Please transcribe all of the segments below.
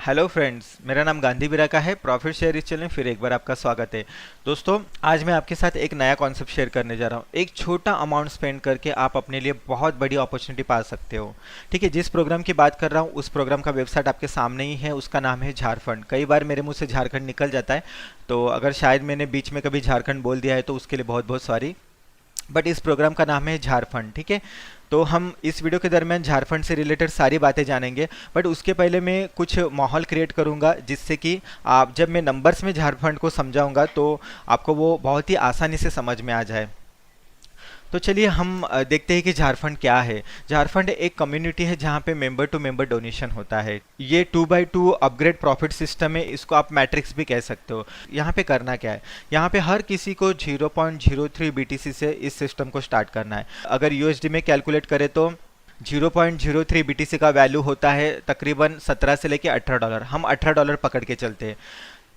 Hello friends, मेरा नाम गांधी बिराका है। प्रॉफिट शेयर इस चैनल में फिर एक बार आपका स्वागत है। दोस्तों, आज मैं आपके साथ एक नया कॉन्सेप्ट शेयर करने जा रहा हूँ। एक छोटा अमाउंट स्पेंड करके आप अपने लिए बहुत बड़ी अपॉर्चुनिटी पा सकते हो। ठीक है, जिस प्रोग्राम की बात कर रहा हूँ उस प्रोग्राम का वेबसाइट आपके सामने ही है। उसका नाम है झारखंड। कई बार मेरे मुंह से झारखंड निकल जाता है, तो अगर शायद मैंने बीच में कभी झारखंड बोल दिया है तो उसके लिए बहुत बहुत सॉरी। बट इस प्रोग्राम का नाम है झारखंड। ठीक है, तो हम इस वीडियो के दरमियान झारखंड से रिलेटेड सारी बातें जानेंगे। बट उसके पहले मैं कुछ माहौल क्रिएट करूंगा, जिससे कि आप जब मैं नंबर्स में झारखंड को समझाऊंगा तो आपको वो बहुत ही आसानी से समझ में आ जाए। तो चलिए हम देखते हैं कि झारखंड क्या है। झारखंड एक कम्युनिटी है जहाँ पे मेंबर टू मेंबर डोनेशन होता है। ये 2x2 अपग्रेड प्रॉफिट सिस्टम है, इसको आप मैट्रिक्स भी कह सकते हो। यहाँ पे करना क्या है, यहाँ पे हर किसी को 0.03 BTC से इस सिस्टम को स्टार्ट करना है। अगर यूएसडी में कैलकुलेट करें तो 0.03 BTC का वैल्यू होता है तकरीबन 17 से लेके $18। हम $18 पकड़ के चलते हैं।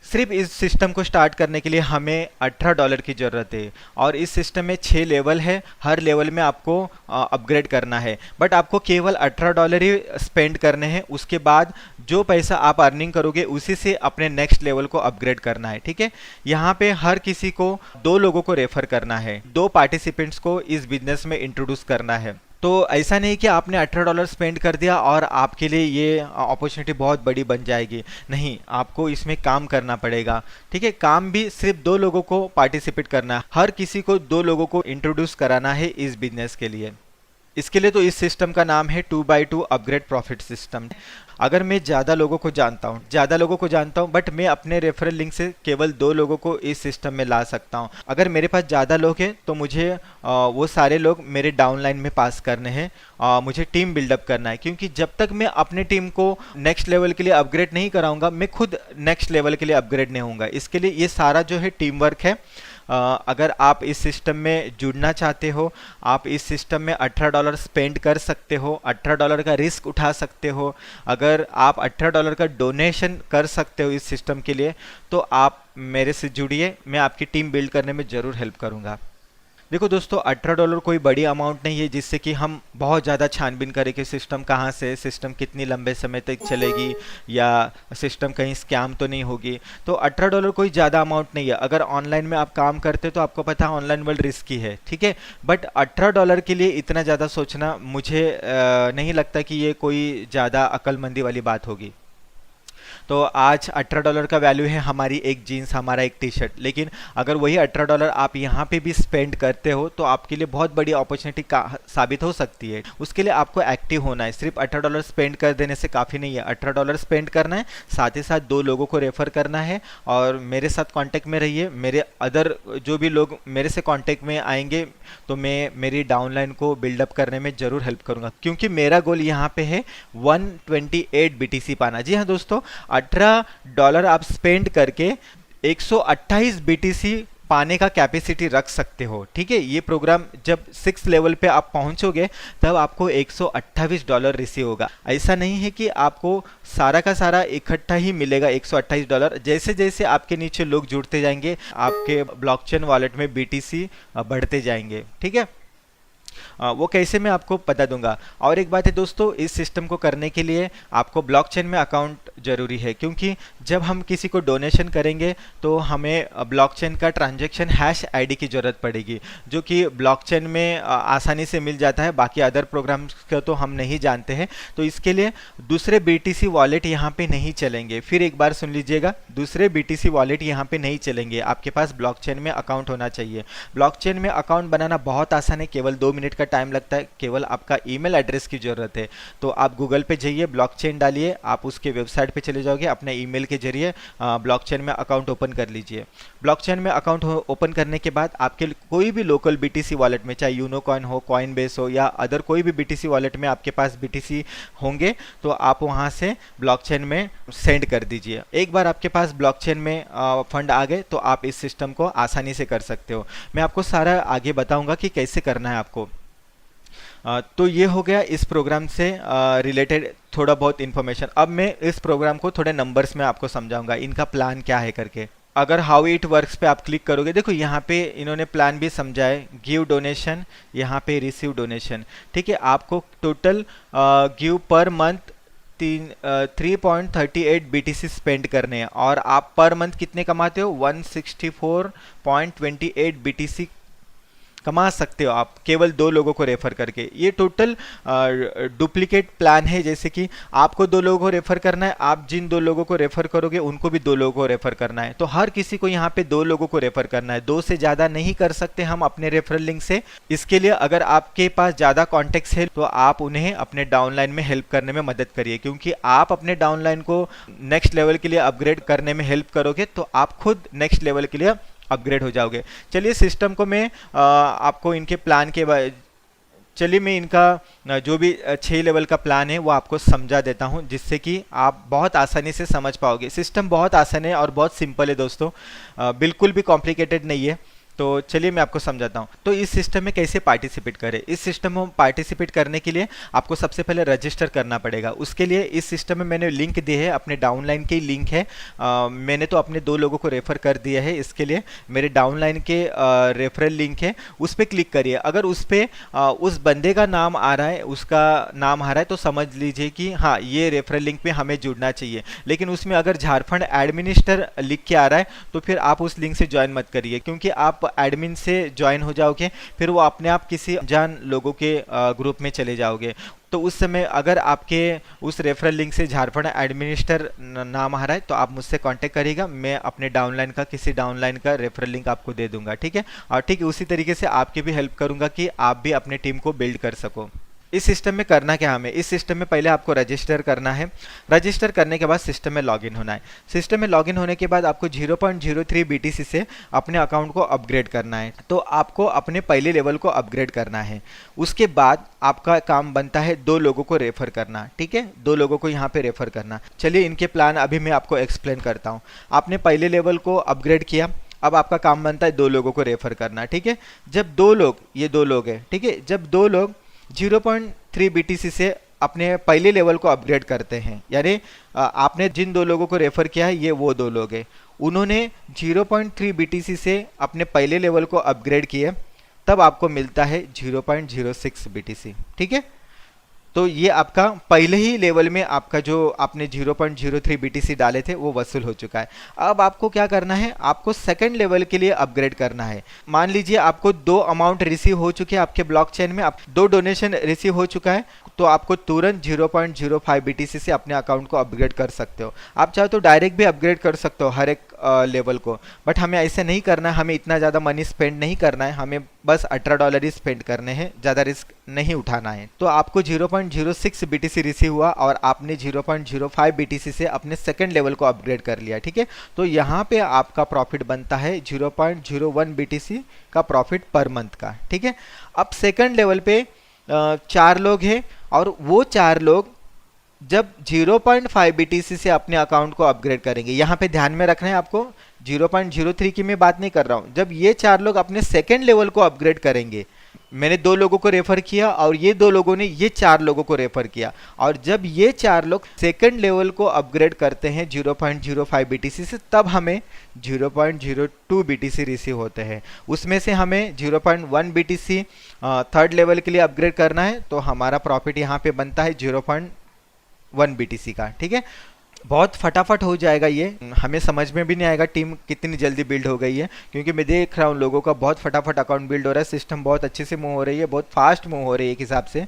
सिर्फ इस सिस्टम को स्टार्ट करने के लिए हमें $18 की ज़रूरत है। और इस सिस्टम में 6 लेवल है, हर लेवल में आपको अपग्रेड करना है। बट आपको केवल $18 ही स्पेंड करने हैं। उसके बाद जो पैसा आप अर्निंग करोगे उसी से अपने नेक्स्ट लेवल को अपग्रेड करना है। ठीक है, यहाँ पे हर किसी को 2 लोगों को रेफर करना है, 2 पार्टिसिपेंट्स को इस बिजनेस में इंट्रोड्यूस करना है। तो ऐसा नहीं कि आपने $18 स्पेंड कर दिया और आपके लिए ये अपॉर्चुनिटी बहुत बड़ी बन जाएगी। नहीं, आपको इसमें काम करना पड़ेगा। ठीक है, काम भी सिर्फ 2 लोगों को पार्टिसिपेट करना है। हर किसी को 2 लोगों को इंट्रोड्यूस कराना है इस बिजनेस के लिए। इसके लिए तो इस सिस्टम का नाम है 2x2 अपग्रेड प्रॉफिट सिस्टम। अगर मैं ज़्यादा लोगों को जानता हूँ बट मैं अपने रेफरल लिंक से केवल 2 लोगों को इस सिस्टम में ला सकता हूँ। अगर मेरे पास ज़्यादा लोग हैं तो मुझे वो सारे लोग मेरे डाउनलाइन में पास करने हैं। मुझे टीम बिल्डअप करना है, क्योंकि जब तक मैं अपने टीम को नेक्स्ट लेवल के लिए अपग्रेड नहीं कराऊंगा, मैं खुद नेक्स्ट लेवल के लिए अपग्रेड नहीं होऊंगा। इसके लिए ये सारा जो है टीम वर्क है। अगर आप इस सिस्टम में जुड़ना चाहते हो, आप इस सिस्टम में $18 स्पेंड कर सकते हो, $18 का रिस्क उठा सकते हो। अगर आप $18 का डोनेशन कर सकते हो इस सिस्टम के लिए, तो आप मेरे से जुड़िए, मैं आपकी टीम बिल्ड करने में ज़रूर हेल्प करूँगा। देखो दोस्तों, $18 कोई बड़ी अमाउंट नहीं है जिससे कि हम बहुत ज़्यादा छानबीन करें कि सिस्टम कहाँ से, सिस्टम कितनी लंबे समय तक चलेगी या सिस्टम कहीं स्कैम तो नहीं होगी। तो $18 कोई ज़्यादा अमाउंट नहीं है। अगर ऑनलाइन में आप काम करते तो आपको पता है ऑनलाइन वर्ल्ड रिस्की है। ठीक है, बट $18 के लिए इतना ज़्यादा सोचना मुझे नहीं लगता कि ये कोई ज़्यादा अक्लमंदी वाली बात होगी। तो आज $18 का वैल्यू है हमारी एक जीन्स, हमारा एक टी शर्ट। लेकिन अगर वही $18 आप यहाँ पे भी स्पेंड करते हो तो आपके लिए बहुत बड़ी अपॉर्चुनिटी साबित हो सकती है। उसके लिए आपको एक्टिव होना है। सिर्फ $18 स्पेंड कर देने से काफ़ी नहीं है। $18 स्पेंड करना है, साथ ही साथ 2 लोगों को रेफर करना है और मेरे साथ कांटेक्ट में रहिए। मेरे अदर जो भी लोग मेरे से कांटेक्ट में आएंगे तो मैं मेरी डाउनलाइन को बिल्डअप करने में ज़रूर हेल्प करूँगा, क्योंकि मेरा गोल यहाँ पे है 128 BTC पाना। जी हाँ दोस्तों, $18 आप स्पेंड करके 128 BTC पाने का कैपेसिटी रख सकते हो। ठीक है, ये प्रोग्राम जब 6 लेवल पे आप पहुंचोगे तब आपको $128 रिसीव होगा। ऐसा नहीं है कि आपको सारा का सारा इकट्ठा ही मिलेगा $128। जैसे जैसे आपके नीचे लोग जुड़ते जाएंगे, आपके ब्लॉकचेन वॉलेट में BTC बढ़ते जाएंगे। ठीक है, वो कैसे मैं आपको बता दूंगा। और एक बात है दोस्तों, इस सिस्टम को करने के लिए आपको ब्लॉकचेन में अकाउंट जरूरी है, क्योंकि जब हम किसी को डोनेशन करेंगे तो हमें ब्लॉकचेन का ट्रांजैक्शन हैश आईडी की ज़रूरत पड़ेगी, जो कि ब्लॉकचेन में आसानी से मिल जाता है। बाकी अदर प्रोग्राम्स का तो हम नहीं जानते हैं। तो इसके लिए दूसरे BTC वॉलेट यहाँ पे नहीं चलेंगे। फिर एक बार सुन लीजिएगा, दूसरे BTC वॉलेट यहाँ पे नहीं चलेंगे। आपके पास ब्लॉकचेन में अकाउंट होना चाहिए। ब्लॉकचेन में अकाउंट बनाना बहुत आसान है, केवल 2 मिनट का टाइम लगता है। केवल आपका ईमेल एड्रेस की ज़रूरत है। तो आप गूगल पे जाइए, ब्लॉकचेन डालिए, आप उसके वेबसाइट पे चले जाओगे, अपने ईमेल के जरिए ब्लॉकचेन में अकाउंट ओपन कर लीजिए। ब्लॉकचेन में अकाउंट ओपन करने के बाद आपके कोई भी लोकल BTC वॉलेट में, चाहे यूनो कॉइन हो, कॉइनबेस हो या अदर कोई भी BTC वॉलेट में आपके पास BTC होंगे, तो आप वहाँ से ब्लॉकचेन में सेंड कर दीजिए। एक बार आपके पास ब्लॉकचेन में फंड आ गए तो आप इस सिस्टम को आसानी से कर सकते हो। मैं आपको सारा आगे बताऊँगा कि कैसे करना है आपको। तो ये हो गया इस प्रोग्राम से रिलेटेड थोड़ा बहुत इन्फॉर्मेशन। अब मैं इस प्रोग्राम को थोड़े नंबर्स में आपको समझाऊंगा, इनका प्लान क्या है करके। अगर हाउ इट वर्क्स पे आप क्लिक करोगे, देखो यहाँ पे इन्होंने प्लान भी समझाए। गिव डोनेशन, यहाँ पे रिसीव डोनेशन। ठीक है, आपको total give per month 3.38 BTC spend करने हैं और आप पर मंथ कितने कमाते हो? 164.28 BTC कमा सकते हो आप केवल 2 लोगों को रेफर करके। ये टोटल डुप्लीकेट प्लान है, जैसे कि आपको 2 लोगों को रेफर करना है, आप जिन 2 लोगों को रेफर करोगे उनको भी 2 लोगों को रेफर करना है। तो हर किसी को यहाँ पे 2 लोगों को रेफर करना है, 2 से ज़्यादा नहीं कर सकते हम अपने रेफरल लिंक से। इसके लिए अगर आपके पास ज़्यादा कॉन्टेक्ट्स है तो आप उन्हें अपने डाउनलाइन में हेल्प करने में मदद करिए, क्योंकि आप अपने डाउनलाइन को नेक्स्ट लेवल के लिए अपग्रेड करने में हेल्प करोगे तो आप खुद नेक्स्ट लेवल के लिए अपग्रेड हो जाओगे। चलिए सिस्टम को मैं आपको इनके प्लान के चलिए मैं इनका जो भी 6 लेवल का प्लान है वो आपको समझा देता हूं, जिससे कि आप बहुत आसानी से समझ पाओगे। सिस्टम बहुत आसान है और बहुत सिंपल है दोस्तों, बिल्कुल भी कॉम्प्लिकेटेड नहीं है। तो चलिए मैं आपको समझाता हूँ। तो इस सिस्टम में कैसे पार्टिसिपेट करें? इस सिस्टम में पार्टिसिपेट करने के लिए आपको सबसे पहले रजिस्टर करना पड़ेगा। उसके लिए इस सिस्टम में मैंने लिंक दी है, अपने डाउनलाइन के लिंक है। मैंने तो अपने 2 लोगों को रेफर कर दिया है, इसके लिए मेरे डाउनलाइन के रेफरल लिंक है, उस पर क्लिक करिए। अगर उस पर उस बंदे का नाम आ रहा है, उसका नाम आ रहा है, तो समझ लीजिए कि हाँ ये रेफरल लिंक पे हमें जुड़ना चाहिए। लेकिन उसमें अगर झारखंड एडमिनिस्टर लिख के आ रहा है तो फिर आप उस लिंक से ज्वाइन मत करिए, क्योंकि आप एडमिन से ज्वाइन हो जाओगे फिर वो अपने आप किसी अनजान लोगों के ग्रुप में चले जाओगे। तो उस समय अगर आपके उस रेफरल लिंक से झारखंड एडमिनिस्टर नाम आ रहा है तो आप मुझसे कांटेक्ट करिएगा, मैं अपने डाउनलाइन का किसी डाउनलाइन का रेफरल लिंक आपको दे दूंगा, ठीक है। और ठीक उसी तरीके से आपकी भी हेल्प करूंगा कि आप भी अपने टीम को बिल्ड कर सको। इस सिस्टम में करना क्या हमें? इस सिस्टम में पहले आपको रजिस्टर करना है। रजिस्टर करने के बाद सिस्टम में लॉगिन होना है। सिस्टम में लॉगिन होने के बाद आपको 0.03 BTC से अपने अकाउंट को अपग्रेड करना है। तो आपको अपने पहले लेवल को अपग्रेड करना है। उसके बाद आपका काम बनता है 2 लोगों को रेफर करना, ठीक है, 2 लोगों को यहाँ पे रेफर करना। चलिए इनके प्लान अभी मैं आपको एक्सप्लेन करता हूँ। आपने पहले लेवल को अपग्रेड किया, अब आपका काम बनता है 2 लोगों को रेफर करना, ठीक है। जब 2 लोग, ये 2 लोग हैं, ठीक है, जब 2 लोग 0.3 BTC से अपने पहले लेवल को अपग्रेड करते हैं, यानी आपने जिन 2 लोगों को रेफर किया है ये वो 2 लोग हैं, उन्होंने 0.3 BTC से अपने पहले लेवल को अपग्रेड किए, तब आपको मिलता है 0.06 BTC, ठीक है। तो ये आपका पहले ही लेवल में आपका जो आपने 0.03 BTC डाले थे वो वसूल हो चुका है। अब आपको क्या करना है? आपको सेकंड लेवल के लिए अपग्रेड करना है। मान लीजिए आपको 2 अमाउंट रिसीव हो चुके हैं आपके ब्लॉकचेन में, आप 2 डोनेशन रिसीव हो चुका है, तो आपको तुरंत 0.05 BTC से अपने अकाउंट को अपग्रेड कर सकते हो। आप चाहो तो डायरेक्ट भी अपग्रेड कर सकते हो हर एक लेवल को, बट हमें ऐसे नहीं करना है, हमें इतना ज़्यादा मनी स्पेंड नहीं करना है, हमें बस $18 ही स्पेंड करने हैं, ज़्यादा रिस्क नहीं उठाना है। तो आपको 0.06 BTC रिसीव हुआ और आपने 0.05 BTC से अपने सेकंड लेवल को अपग्रेड कर लिया, ठीक है। तो यहाँ पे आपका प्रॉफिट बनता है 0.01 BTC का प्रॉफिट पर मंथ का, ठीक है। अब सेकंड लेवल पे 4 लोग हैं और वो 4 लोग जब 0.5 BTC से अपने अकाउंट को अपग्रेड करेंगे, यहाँ पे ध्यान में रखना है आपको, 0.03 की मैं बात नहीं कर रहा हूँ, जब ये 4 लोग अपने सेकेंड लेवल को अपग्रेड करेंगे, मैंने 2 लोगों को रेफर किया और ये 2 लोगों ने ये 4 लोगों को रेफर किया, और जब ये 4 लोग सेकंड लेवल को अपग्रेड करते हैं 0.05 BTC से, तब हमें 0.02 BTC रिसीव होते हैं। उसमें से हमें 0.1 BTC थर्ड लेवल के लिए अपग्रेड करना है, तो हमारा प्रॉफिट यहाँ पे बनता है 0.1 BTC का, ठीक है। बहुत फटाफट हो जाएगा ये, हमें समझ में भी नहीं आएगा टीम कितनी जल्दी बिल्ड हो गई है, क्योंकि मैं देख रहा हूँ लोगों का बहुत फटाफट अकाउंट बिल्ड हो रहा है, सिस्टम बहुत अच्छे से मूव हो रही है, बहुत फास्ट मूव हो रही है एक हिसाब से।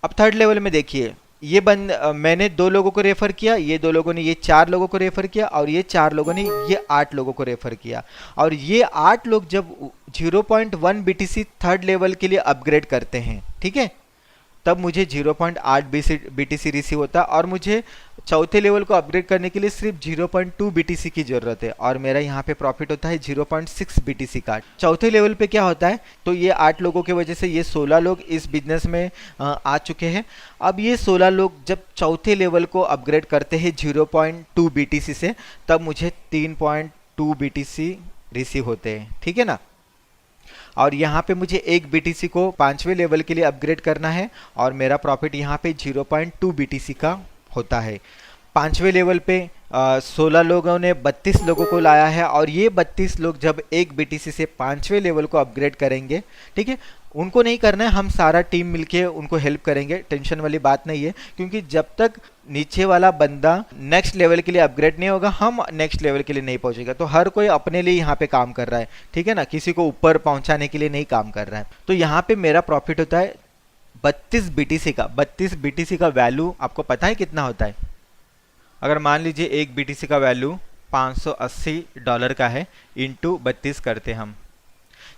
अब थर्ड लेवल में देखिए, ये मैंने 2 लोगों को रेफर किया, ये 2 लोगों ने ये 4 लोगों को रेफर किया, और ये 4 लोगों ने ये 8 लोगों को रेफर किया, और ये 8 लोग जब 0.1 BTC थर्ड लेवल के लिए अपग्रेड करते हैं, ठीक है, तब मुझे 0.8 BTC रिसीव होता है, और मुझे चौथे लेवल को अपग्रेड करने के लिए सिर्फ 0.2 BTC की ज़रूरत है, और मेरा यहाँ पे प्रॉफिट होता है 0.6 BTC का। चौथे लेवल पे क्या होता है, तो ये 8 लोगों की वजह से ये 16 लोग इस बिजनेस में आ चुके हैं। अब ये 16 लोग जब चौथे लेवल को अपग्रेड करते हैं 0.2 BTC से, तब मुझे 3.2 BTC रिसीव होते हैं, ठीक है ना। और यहाँ पे मुझे 1 BTC को 5वें लेवल के लिए अपग्रेड करना है, और मेरा प्रॉफिट यहाँ पे 0.2 BTC का होता है। 5वें लेवल पे 16 लोगों ने 32 लोगों को लाया है, और ये 32 लोग जब एक बीटीसी से 5वें लेवल को अपग्रेड करेंगे, ठीक है, उनको नहीं करना है, हम सारा टीम मिलके उनको हेल्प करेंगे, टेंशन वाली बात नहीं है। क्योंकि जब तक नीचे वाला बंदा नेक्स्ट लेवल के लिए अपग्रेड नहीं होगा, हम नेक्स्ट लेवल के लिए नहीं पहुंचेगा। तो हर कोई अपने लिए यहाँ पे काम कर रहा है, ठीक है ना, किसी को ऊपर पहुंचाने के लिए नहीं काम कर रहा है। तो यहाँ पे मेरा प्रॉफिट होता है 32 बीटीसी का। 32 बीटीसी का वैल्यू आपको पता है कितना होता है? अगर मान लीजिए एक बीटीसी का वैल्यू $580 का है, इंटू 32 करते हम,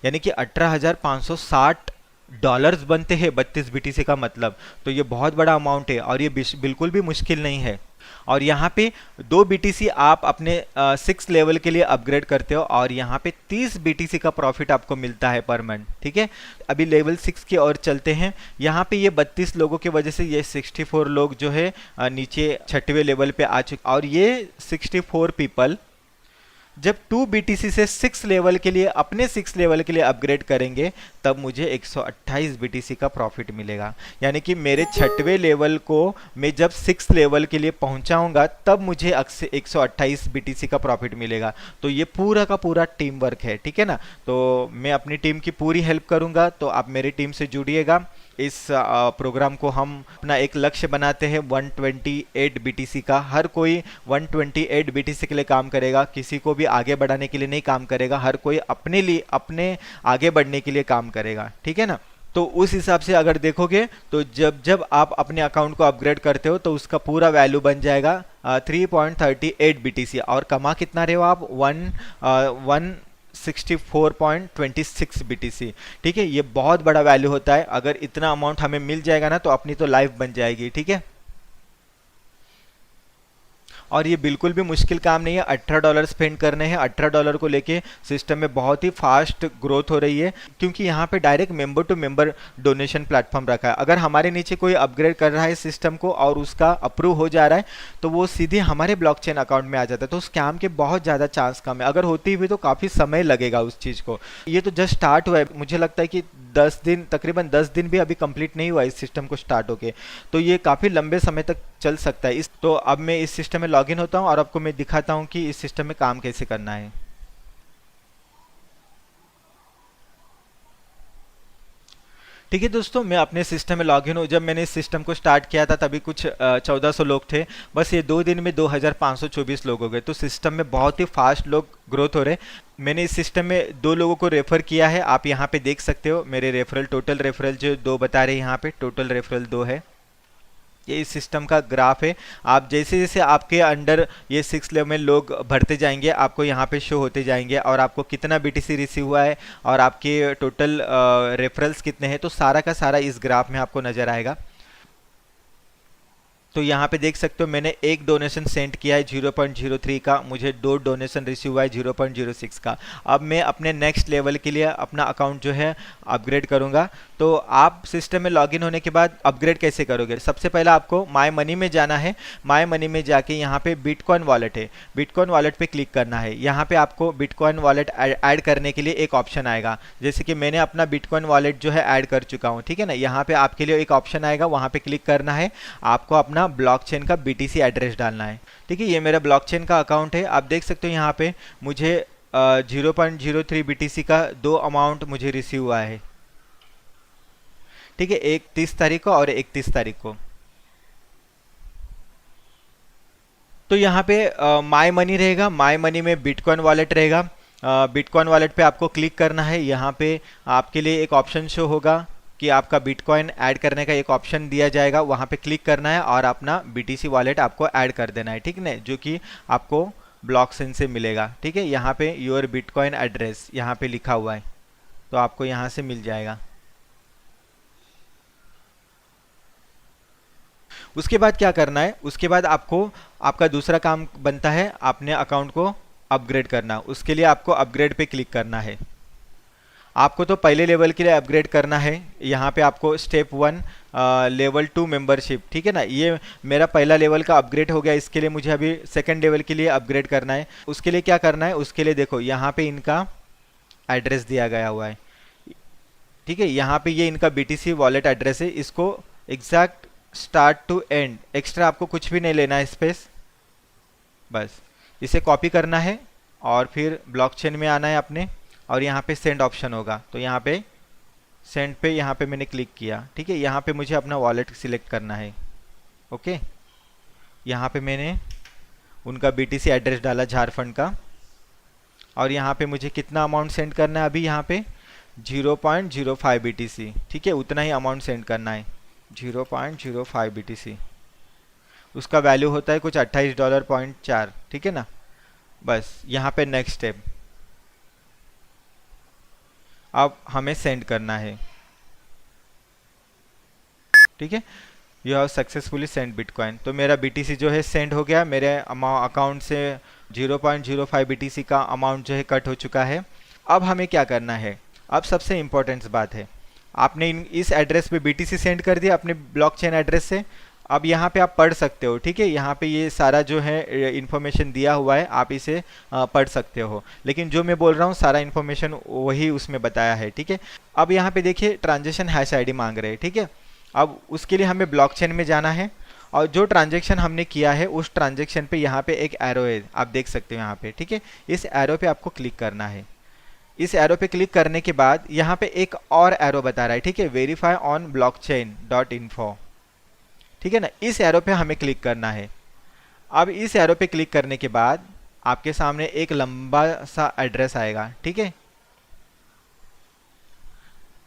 यानी कि $18,560 बनते हैं 32 बीटीसी का मतलब। तो ये बहुत बड़ा अमाउंट है, और ये बिल्कुल भी मुश्किल नहीं है। और यहाँ पे 2 बीटीसी आप अपने 6 लेवल के लिए अपग्रेड करते हो, और यहाँ पे 30 बीटीसी का प्रॉफिट आपको मिलता है पर मंथ, ठीक है। अभी लेवल 6 की ओर चलते हैं। यहाँ पे ये 32 लोगों की वजह से ये 64 लोग जो है नीचे 6वें लेवल पे आ चुके, और ये 64 पीपल जब 2 बीटीसी से 6 लेवल के लिए, अपने 6 लेवल के लिए अपग्रेड करेंगे, तब मुझे 128 बीटीसी का प्रॉफिट मिलेगा। यानी कि मेरे 6वें लेवल को मैं जब 6 लेवल के लिए पहुंचाऊंगा, तब मुझे 128 बीटीसी का प्रॉफिट मिलेगा। तो ये पूरा का पूरा टीम वर्क है, ठीक है ना। तो मैं अपनी टीम की पूरी हेल्प करूंगा, तो आप मेरी टीम से जुड़िएगा। इस प्रोग्राम को हम अपना एक लक्ष्य बनाते हैं 128 बीटीसी का। हर कोई 128 बीटीसी के लिए काम करेगा, किसी को भी आगे बढ़ाने के लिए नहीं काम करेगा, हर कोई अपने लिए, अपने आगे बढ़ने के लिए काम करेगा, ठीक है ना। तो उस हिसाब से अगर देखोगे, तो जब जब आप अपने अकाउंट को अपग्रेड करते हो, तो उसका पूरा वैल्यू बन जाएगा 3.38 बीटीसी। और कमा कितना रहे हो आप? 164.26 बीटीसी, ठीक है। ये बहुत बड़ा वैल्यू होता है। अगर इतना अमाउंट हमें मिल जाएगा ना, तो अपनी तो लाइफ बन जाएगी, ठीक है। और ये बिल्कुल भी मुश्किल काम नहीं है। $18 स्पेंड करने हैं। $18 को लेके सिस्टम में बहुत ही फास्ट ग्रोथ हो रही है, क्योंकि यहाँ पे direct member to member donation platform रखा है। अगर हमारे नीचे कोई अपग्रेड कर रहा है सिस्टम को और उसका अप्रूव हो जा रहा है, तो वो सीधे हमारे ब्लॉकचेन अकाउंट में आ जाता है। तो स्कैम के बहुत ज़्यादा चांस कम है। अगर होती हुई तो काफ़ी समय लगेगा उस चीज़ को। ये तो जस्ट स्टार्ट हुआ है, मुझे लगता है कि 10 दिन, तकरीबन 10 दिन भी अभी कंप्लीट नहीं हुआ इस सिस्टम को स्टार्ट होके। तो ये काफ़ी लंबे समय तक चल सकता है। तो अब मैं इस सिस्टम में लॉगिन होता हूँ, और आपको मैं दिखाता हूँ कि इस सिस्टम में काम कैसे करना है। ठीक है दोस्तों, मैं अपने सिस्टम में लॉगिन हूँ। जब मैंने इस सिस्टम को स्टार्ट किया था, तभी कुछ 1400 लोग थे। बस ये 2 दिन में 2524 लोग हो गए। तो सिस्टम में बहुत ही फास्ट लोग ग्रोथ हो रहे। मैंने इस सिस्टम में 2 लोगों को रेफर किया है। आप यहाँ पे देख सकते हो मेरे रेफरल, टोटल रेफरल जो 2 बता रहे हैं, यहाँ पे टोटल रेफरल 2 है। ये इस सिस्टम का ग्राफ है। आप जैसे जैसे आपके अंडर ये 6 लेवल में लोग भरते जाएंगे, आपको यहाँ पे शो होते जाएंगे, और आपको कितना बीटीसी रिसीव हुआ है और आपके टोटल रेफरल्स कितने हैं, तो सारा का सारा इस ग्राफ में आपको नज़र आएगा। तो यहाँ पे देख सकते हो मैंने एक डोनेशन सेंड किया है 0.03 का, मुझे 2 डोनेशन रिसीव हुआ है 0.06 का। अब मैं अपने नेक्स्ट लेवल के लिए अपना अकाउंट जो है अपग्रेड करूँगा। तो आप सिस्टम में लॉगिन होने के बाद अपग्रेड कैसे करोगे? सबसे पहले आपको माय मनी में जाना है। माय मनी में जाके यहाँ पे बिटकॉइन वॉलेट है, बिटकॉइन वॉलेट पे क्लिक करना है। यहाँ पे आपको बिटकॉइन वॉलेट ऐड करने के लिए एक ऑप्शन आएगा। जैसे कि मैंने अपना बिटकॉइन वॉलेट जो है ऐड कर चुका हूँ, ठीक है ना। यहाँ पे आपके लिए एक ऑप्शन आएगा, वहाँ पे क्लिक करना है। आपको अपना ब्लॉकचेन का बीटीसी एड्रेस डालना है, ठीक है। ये मेरा ब्लॉकचेन का अकाउंट है। आप देख सकते हो यहाँ पे मुझे 0.03 बीटीसी का 2 अमाउंट मुझे रिसीव हुआ है, ठीक है, एक 30 तारीख को और 31 तारीख को। तो यहाँ पे माय मनी रहेगा, माय मनी में बिटकॉइन वॉलेट रहेगा। बिटकॉइन वॉलेट पे आपको क्लिक करना है। यहाँ पे आपके लिए एक ऑप्शन शो होगा कि आपका बिटकॉइन ऐड करने का एक ऑप्शन दिया जाएगा, वहाँ पे क्लिक करना है और अपना बीटीसी वॉलेट आपको ऐड कर देना है, ठीक है, जो कि आपको ब्लॉकचेन से मिलेगा, ठीक है। यहाँ पे योर बिटकॉइन एड्रेस यहाँ पे लिखा हुआ है, तो आपको यहाँ से मिल जाएगा। उसके बाद क्या करना है? उसके बाद आपको आपका दूसरा काम बनता है अपने अकाउंट को अपग्रेड करना। उसके लिए आपको अपग्रेड पे क्लिक करना है। आपको तो पहले लेवल के लिए अपग्रेड करना है। यहाँ पे आपको स्टेप 1 लेवल 2 मेंबरशिप, ठीक है ना। ये मेरा पहला लेवल का अपग्रेड हो गया। इसके लिए मुझे अभी सेकंड लेवल के लिए अपग्रेड करना है। उसके लिए क्या करना है? उसके लिए देखो यहाँ पे इनका एड्रेस दिया गया हुआ है, ठीक है। यहाँ पे ये इनका बीटीसी वॉलेट एड्रेस है। इसको exact start to end, extra आपको कुछ भी नहीं लेना है स्पेस। बस इसे कॉपी करना है और फिर ब्लॉकचेन में आना है अपने, और यहाँ पे सेंड ऑप्शन होगा, तो यहाँ पे सेंड पे यहाँ पे मैंने क्लिक किया। ठीक है, यहाँ पे मुझे अपना वॉलेट सिलेक्ट करना है। ओके, यहाँ पे मैंने उनका BTC एड्रेस डाला झारखंड का, और यहाँ पे मुझे कितना अमाउंट सेंड करना है, अभी यहाँ पे 0.05 BTC। ठीक है, उतना ही अमाउंट सेंड करना है, 0.05 BTC। उसका वैल्यू होता है कुछ $28.4। ठीक है ना, बस यहाँ पे नेक्स्ट स्टेप, अब हमें सेंड करना है। ठीक है, you have successfully send bitcoin. तो मेरा BTC जो है सेंड हो गया, मेरे अकाउंट से 0.05 BTC का अमाउंट जो है कट हो चुका है। अब हमें क्या करना है, अब सबसे इम्पोर्टेंट बात है, आपने इस एड्रेस पे BTC सेंड कर दिया अपने ब्लॉकचेन एड्रेस से। अब यहाँ पे आप पढ़ सकते हो। ठीक है, यहाँ पे ये सारा जो है इन्फॉर्मेशन दिया हुआ है, आप इसे पढ़ सकते हो, लेकिन जो मैं बोल रहा हूँ सारा इन्फॉर्मेशन वही उसमें बताया है। ठीक है, अब यहाँ पे देखिए ट्रांजेक्शन हैश ID मांग रहे हैं। ठीक है, अब उसके लिए हमें ब्लॉकचेन में जाना है, और जो ट्रांजेक्शन हमने किया है उस ट्रांजेक्शन पे यहाँ पे एक एरो है, आप देख सकते हो यहाँ पे। ठीक है, इस एरो पे आपको क्लिक करना है। इस एरो पे क्लिक करने के बाद यहाँ पे एक और एरो बता रहा है, ठीक है, वेरीफाई ऑन blockchain.info। ठीक है ना, इस एरो पे हमें क्लिक करना है। अब इस एरो पे क्लिक करने के बाद आपके सामने एक लंबा सा एड्रेस आएगा। ठीक है,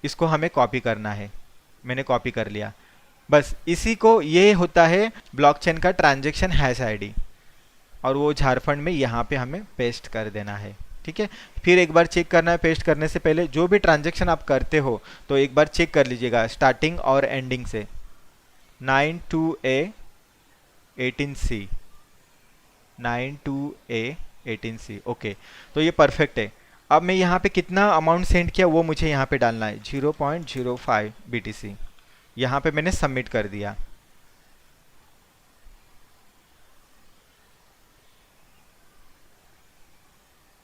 इसको हमें कॉपी करना है, मैंने कॉपी कर लिया। बस इसी को, ये होता है ब्लॉकचेन का ट्रांजैक्शन हैश ID, और वो झारखंड में यहाँ पे हमें पेस्ट कर देना है। ठीक है, फिर एक बार चेक करना है, पेस्ट करने से पहले जो भी ट्रांजैक्शन आप करते हो तो एक बार चेक कर लीजिएगा स्टार्टिंग और एंडिंग से। 92A 18C, 92A 18C। Okay, तो ये परफेक्ट है। अब मैं यहाँ पे कितना अमाउंट सेंड किया वो मुझे यहाँ पे डालना है, 0.05 BTC। यहाँ पे मैंने सबमिट कर दिया।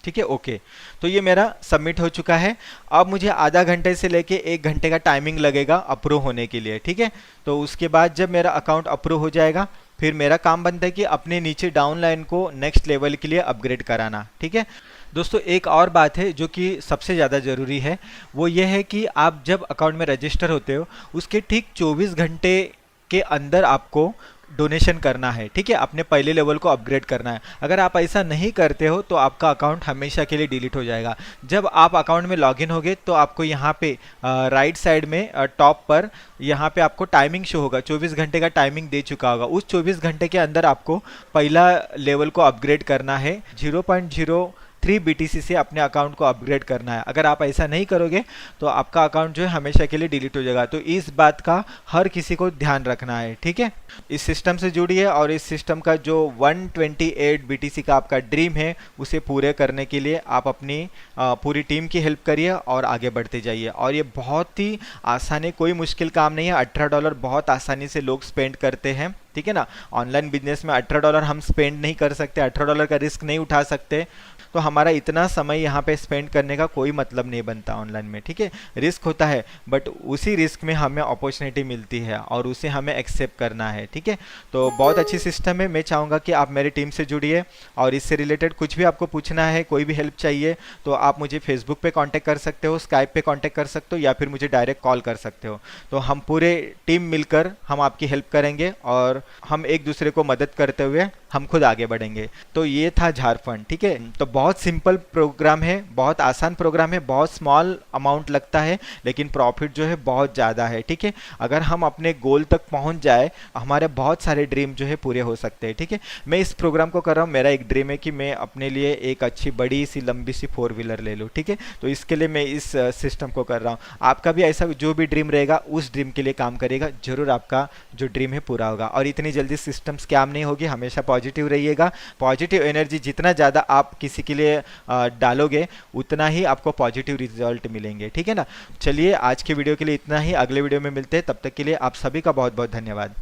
ठीक है, ओके, तो ये मेरा सबमिट हो चुका है। अब मुझे आधा घंटे से लेके 1 घंटे का टाइमिंग लगेगा अप्रूव होने के लिए। ठीक है, तो उसके बाद जब मेरा अकाउंट अप्रूव हो जाएगा, फिर मेरा काम बनता है कि अपने नीचे डाउनलाइन को नेक्स्ट लेवल के लिए अपग्रेड कराना। ठीक है दोस्तों, एक और बात है जो कि सबसे ज़्यादा ज़रूरी है, वो ये है कि आप जब अकाउंट में रजिस्टर होते हो उसके ठीक 24 घंटे के अंदर आपको डोनेशन करना है। ठीक है, अपने पहले लेवल को अपग्रेड करना है। अगर आप ऐसा नहीं करते हो तो आपका अकाउंट हमेशा के लिए डिलीट हो जाएगा। जब आप अकाउंट में लॉगिन होगे तो आपको यहाँ पे राइट साइड में टॉप पर यहाँ पे आपको टाइमिंग शो होगा, 24 घंटे का टाइमिंग दे चुका होगा। उस 24 घंटे के अंदर आपको पहला लेवल को अपग्रेड करना है, 0.03 BTC से अपने अकाउंट को अपग्रेड करना है। अगर आप ऐसा नहीं करोगे तो आपका अकाउंट जो है हमेशा के लिए डिलीट हो जाएगा। तो इस बात का हर किसी को ध्यान रखना है। ठीक है, इस सिस्टम से जुड़िए और इस सिस्टम का जो 128 BTC का आपका ड्रीम है उसे पूरे करने के लिए आप अपनी पूरी टीम की हेल्प करिए और आगे बढ़ते जाइए। और ये बहुत ही आसान है, कोई मुश्किल काम नहीं है। $18 बहुत आसानी से लोग स्पेंड करते हैं। ठीक है ना, ऑनलाइन बिजनेस में $18 हम स्पेंड नहीं कर सकते, $18 का रिस्क नहीं उठा सकते, तो हमारा इतना समय यहाँ पे स्पेंड करने का कोई मतलब नहीं बनता ऑनलाइन में। ठीक है, रिस्क होता है बट उसी रिस्क में हमें अपॉर्चुनिटी मिलती है और उसे हमें एक्सेप्ट करना है। ठीक है, तो बहुत अच्छी सिस्टम है। मैं चाहूँगा कि आप मेरी टीम से जुड़िए और इससे रिलेटेड कुछ भी आपको पूछना है, कोई भी हेल्प चाहिए तो आप मुझे फेसबुक पे कांटेक्ट कर सकते हो, स्काइप पे कांटेक्ट कर सकते हो, या फिर मुझे डायरेक्ट कॉल कर सकते हो। तो हम पूरे टीम मिलकर हम आपकी हेल्प करेंगे और हम एक दूसरे को मदद करते हुए हम खुद आगे बढ़ेंगे। तो ये था झारखंड। ठीक है, तो बहुत सिंपल प्रोग्राम है, बहुत आसान प्रोग्राम है, बहुत स्मॉल अमाउंट लगता है लेकिन प्रॉफिट जो है बहुत ज़्यादा है। ठीक है, अगर हम अपने गोल तक पहुंच जाए हमारे बहुत सारे ड्रीम जो है पूरे हो सकते हैं। ठीक है, मैं इस प्रोग्राम को कर रहा हूँ, मेरा एक ड्रीम है कि मैं अपने लिए एक अच्छी बड़ी सी लंबी सी 4 व्हीलर ले लूँ। ठीक है, तो इसके लिए मैं इस सिस्टम को कर रहा हूँ। आपका भी ऐसा जो भी ड्रीम रहेगा उस ड्रीम के लिए काम करेगा, जरूर आपका जो ड्रीम है पूरा होगा। और इतनी जल्दी सिस्टम स्कैम नहीं होगी, हमेशा पॉजिटिव रहिएगा। पॉजिटिव एनर्जी जितना ज़्यादा आप किसी के लिए डालोगे उतना ही आपको पॉजिटिव रिजल्ट मिलेंगे। ठीक है ना, चलिए आज के वीडियो के लिए इतना ही, अगले वीडियो में मिलते हैं, तब तक के लिए आप सभी का बहुत बहुत धन्यवाद।